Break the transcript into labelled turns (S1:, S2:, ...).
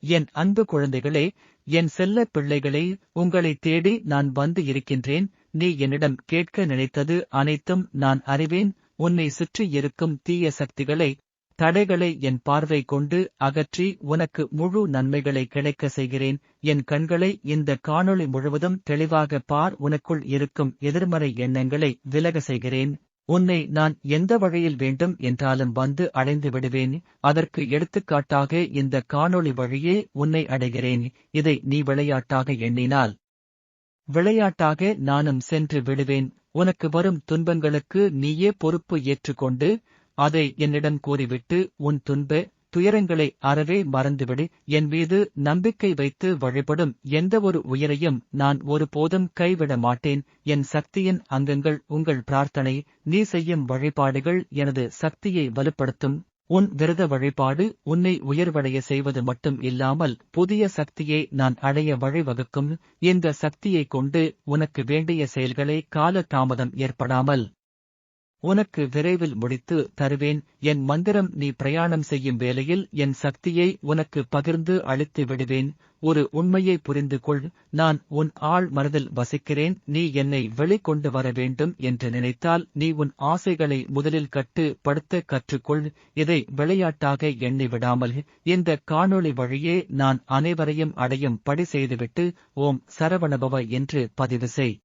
S1: என் அன்பு குழந்தைகளே, என் செல்லப் பிள்ளைகளே, உங்களை தேடி நான் வந்து இருக்கின்றேன். நீ என்னிடம் கேட்க நினைத்தது அனைத்தும் நான் அறிவேன். உன்னை சுற்றி இருக்கும் தீய சக்திகளை, தடைகளை என் பார்வை கொண்டு அகற்றி உனக்கு முழு நன்மைகளை கிடைக்க செய்கிறேன். என் கண்களை இந்த காணொளி முழுவதும் தெளிவாக பார். உனக்குள் இருக்கும் எதிர்மறை எண்ணங்களை விலக செய்கிறேன். உன்னை நான் எந்த வழியில் வேண்டும் என்றாலும் வந்து அடைந்து விடுவேன். அதற்கு எடுத்துக்காட்டாக இந்த காணொளி வழியே உன்னை அடைகிறேன். இதை நீ விளையாட்டாக எண்ணினால் விளையாட்டாக நானும் சென்று விடுவேன். உனக்கு வரும் துன்பங்களுக்கு நீயே பொறுப்பு ஏற்றுக்கொண்டு அதை என்னிடம் கூறிவிட்டு உன் துயரங்களை அறவே மறந்துவிடு. என் மீது நம்பிக்கை வைத்து வழிபடும் எந்தவொரு உயிரையும் நான் ஒருபோதும் கைவிட மாட்டேன். என் சக்தியின் அங்கங்கள் உங்கள் பிரார்த்தனை, நீ செய்யும் வழிபாடுகள் எனது சக்தியை வலுப்படுத்தும். உன் விரத வழிபாடு உன்னை உயர்வடைய செய்வது மட்டும் இல்லாமல் புதிய சக்தியை நான் அடைய வழிவகுக்கும். இந்த சக்தியைக் கொண்டு உனக்கு வேண்டிய செயல்களை கால தாமதம் ஏற்படாமல் உனக்கு விரைவில் முடித்து தருவேன். என் மந்திரம் நீ பிரயாணம் செய்யும் வேளையில் என் சக்தியை உனக்கு பகிர்ந்து அளித்து விடுவேன். ஒரு உண்மையை புரிந்து கொள், நான் உன் ஆழ் மனதில் வசிக்கிறேன். நீ என்னை வெளிக்கொண்டு வர வேண்டும் என்று நினைத்தால் நீ உன் ஆசைகளை முதலில் கட்டுப்படுத்த கற்றுக்கொள். இதை விளையாட்டாக எண்ணி விடாமல் இந்த காணொளி வழியே நான் அனைவரையும் அடையும் படி செய்துவிட்டு ஓம் சரவணபவ என்று பதிவு செய்.